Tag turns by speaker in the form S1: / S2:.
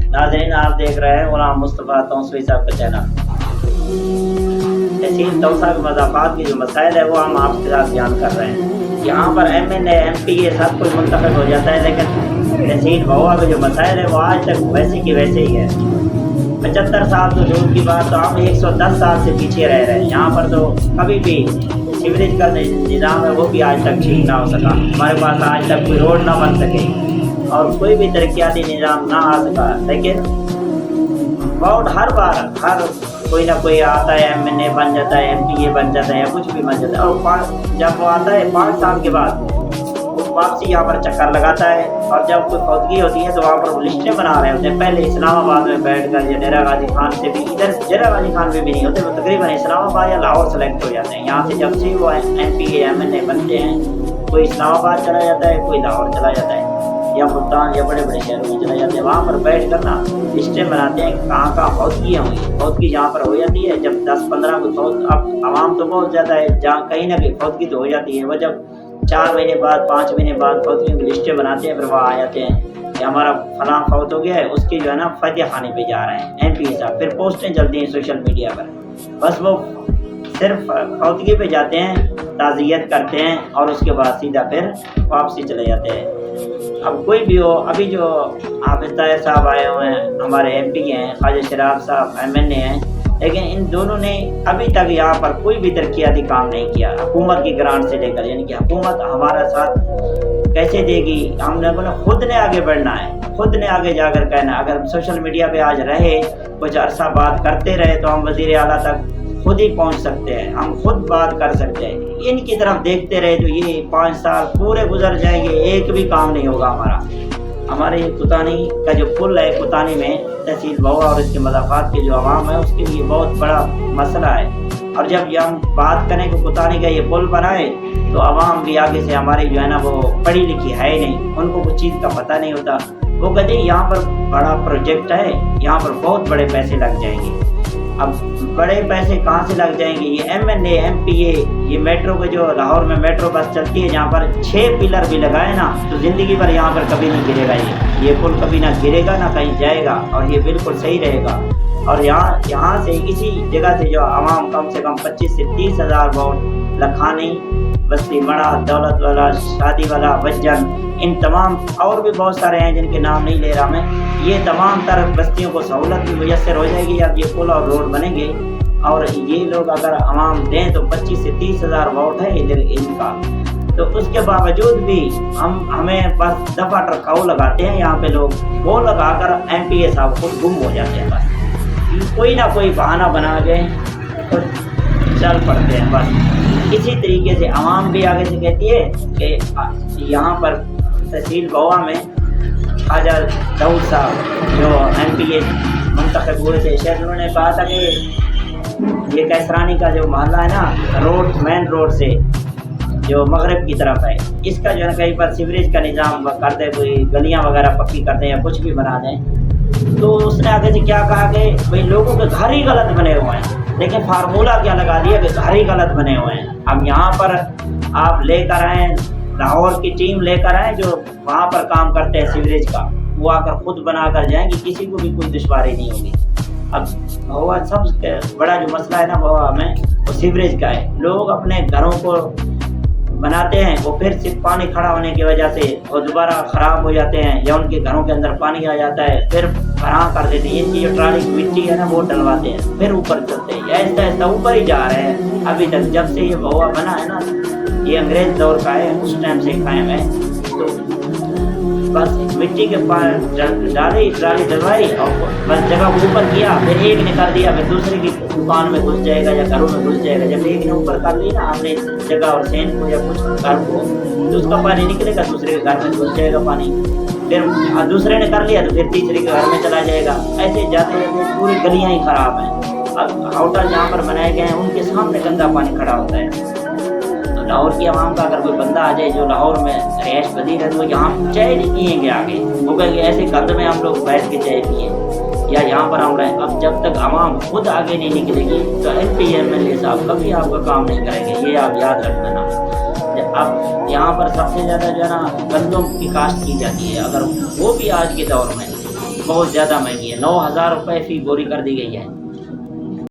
S1: नाज़रीन, आप देख रहे हैं गुलाम मुस्तफ़ा तौसवी साहब का चैनल। तहसील तौसा के मज़ाफ़ात की जो मसाइल है वो हम आपके साथ बयान कर रहे हैं। यहाँ पर MNA MPA सब कुछ मुंतखब हो जाता है, लेकिन तहसील भौआ के जो मसाइल है वो आज तक वैसे की वैसे ही है। 75 साल तो दूर की बात, तो हम 110 साल से पीछे रह रहे हैं। यहाँ पर तो कभी भी सीवरेज का निज़ाम है वो भी आज तक ठीक ना हो सका। हमारे पास आज तक कोई रोड ना बन सके और कोई भी तरक्याती निज़ाम ना आ सका। लेकिन बहुत हर बार हर कोई ना कोई आता है, MNA बन जाता है, MPA बन जाता है या कुछ भी बन जाता है, और जब वो आता है 5 साल के बाद वो वापसी यहाँ पर चक्कर लगाता है। और जब कोई फौतगी होती है तो वहाँ पर वो लिस्टें बना रहे होते हैं। पहले इस्लामाबाद में बैठ कर या डेरा गाजी खान से भी, इधर डेरा गाजी खान में भी नहीं होते, वो तकरीबन इस्लामाबाद या लाहौर सेलेक्ट हो जाते हैं। यहाँ से जब से वो MPA MNA बनते हैं, कोई इस्लामाबाद चला जाता है, कोई लाहौर चला जाता है या मुल्तान या बड़े बड़े शहरों में चले जाते हैं। वहाँ पर बैठ कर ना लिस्टें बनाते हैं कहाँ कहाँ फौतगियाँ हुई। फौतगी जहाँ पर हो जाती है, जब 10-15 को फौत, अब आवाम तो बहुत ज़्यादा है, जहाँ कहीं ना कहीं फौतगी तो हो जाती है। वो जब 4 महीने बाद 5 महीने बाद फौतगियों की लिस्टें बनाते हैं, फिर वहाँ आ जाते हैं कि हमारा फलां फौत हो गया है, उसकी जो है ना फतह खाने पे जा रहे हैं MP साहब। फिर पोस्टें चलती हैं सोशल मीडिया पर, बस वो सिर्फ फौतगी पे जाते हैं, ताज़ियत करते हैं और उसके बाद सीधा फिर वापसी चले जाते हैं। अब कोई भी हो, अभी जो हाफिज ताहिर साहब आए हुए हैं, हमारे MP हैं, ख्वाजा शराफ साहब MNA हैं, लेकिन इन दोनों ने अभी तक यहाँ पर कोई भी तरक्याती काम नहीं किया हुकूमत की ग्रांट से लेकर। यानी कि हुकूमत हमारा साथ कैसे देगी, हम लोगों ने खुद ने आगे बढ़ना है, खुद ने आगे जाकर कहना। अगर सोशल मीडिया पे आज रहे, कुछ अरसा बात करते रहे, तो हम वज़ीर आला तक खुद ही पहुंच सकते हैं, हम खुद बात कर सकते हैं। इनकी तरफ देखते रहे तो ये 5 साल पूरे गुजर जाएंगे, एक भी काम नहीं होगा हमारा। हमारे कुतानी का जो पुल है, कुतानी में तहसील भौआ और इसके मज़ाफ़ात के जो आवाम है उसके लिए बहुत बड़ा मसला है। और जब ये हम बात करें कि कुतानी का ये पुल बनाए, तो आवाम भी आगे से हमारी जो है ना वो पढ़ी लिखी है ही नहीं, उनको कुछ चीज़ का पता नहीं होता। वो कहते हैं यहाँ पर बड़ा प्रोजेक्ट है, यहाँ पर बहुत बड़े पैसे लग जाएंगे। अब बड़े पैसे कहाँ से लग जाएंगे? ये MNA MPA, ये मेट्रो के जो लाहौर में मेट्रो बस चलती है, जहाँ पर 6 पिलर भी लगाए ना, तो ज़िंदगी भर यहाँ पर कभी नहीं गिरेगा। ये पुल कभी ना गिरेगा ना कहीं जाएगा, और ये बिल्कुल सही रहेगा। और यहाँ से इसी जगह से जो आवाम कम से कम 25 से 30 हज़ार वोट लखानी, बस्ती मड़ा, दौलत वाला, शादी वाला, वजन, इन तमाम और भी बहुत सारे हैं जिनके नाम नहीं ले रहा मैं, ये तमाम तर बस्तियों को सहूलत भी मुयसर हो जाएगी जब ये पुल और रोड बनेंगे। और ये लोग अगर आवाम दें तो 25 से 30 हज़ार वोट है इनका। तो उसके बावजूद भी हमें बस दफा टरकाऊ लगाते हैं यहाँ पे लोग, वो लगाकर MPA साहब खुद गुम हो जाते हैं। बस कोई ना कोई बहाना बना के तो चल पड़ते हैं। बस इसी तरीके से आवाम भी आगे से कहती है कि यहाँ पर तहसील भौआ में ख्वाजा दाऊद साहब जो MPA मुंतखब हुए थे, शायद उन्होंने कहा था कि ये कैसरानी का जो मोहल्ला है ना, रोड मेन रोड से जो मगरब की तरफ है, इसका जो है कहीं पर सीवरेज का निज़ाम कर दे, कोई गलियाँ वगैरह पक्की कर दें या कुछ भी बना दें। तो उसने आगे से क्या कहा कि भाई लोगों के घर ही गलत बने हुए हैं, लेकिन फार्मूला क्या लगा दिया कि घर ही गलत बने हुए हैं। अब यहाँ पर आप लेकर आए, लाहौर की टीम लेकर आए जो वहाँ पर काम करते हैं सीवरेज का, वो आकर खुद बना कर जाएंगे, किसी को भी कोई दुश्वारी नहीं होगी। अब भौआ सबसे बड़ा जो मसला है ना भौआ में, वो सीवरेज का है। लोग अपने घरों को बनाते हैं, वो फिर सिर्फ पानी खड़ा होने की वजह से वो दोबारा ख़राब हो जाते हैं या उनके घरों के अंदर पानी आ जाता है, फिर भरा कर देते हैं। इनकी जो ट्राली की मिट्टी है ना वो डलवाते हैं, फिर ऊपर चलते हैं, ऐसा ऐसा ऊपर ही जा रहे हैं अभी तक। जब से ये भौआ बना है ना, ये अंग्रेज़ दौर का है, उस टाइम से कायम है। तो बस मिट्टी के पास डाली, ट्राली डलवाई और बस जगह को ऊपर किया, फिर एक ने कर दिया, फिर दूसरे की दुकान में घुस जाएगा या घरों में घुस जाएगा। जब एक ने ऊपर कर ली ना हमने जगह और सेन को या कुछ घर को, तो उसका पानी निकलेगा, दूसरे के घर में घुस जाएगा पानी, फिर दूसरे ने कर लिया तो फिर तीसरे के घर में चला जाएगा। ऐसे जाते जाते पूरी गलियाँ ही ख़राब हैं। अब होटल जहाँ पर बनाए गए हैं उनके सामने गंदा पानी खड़ा होता है। लाहौर की आवाम का अगर कोई बंदा आ जाए जो लाहौर में रैश पजीर है, तो यहाँ चाय नहीं पिएंगे आगे, वो कहेंगे ऐसे गंद में हम लोग बैठ के चाय पिए या यहाँ पर हम रहे। अब जब तक आवाम खुद आगे नहीं निकलेगी तो MP MLA साहब कभी आपका काम नहीं करेंगे, ये आप याद रखना ना। अब यहाँ पर सबसे ज़्यादा जो है ना गंदम की काश्त की जाती है, अगर वो भी आज के दौर में بہت زیادہ مہنگی ہے، 9,000 روپے فی بوری کر دی گئی ہے۔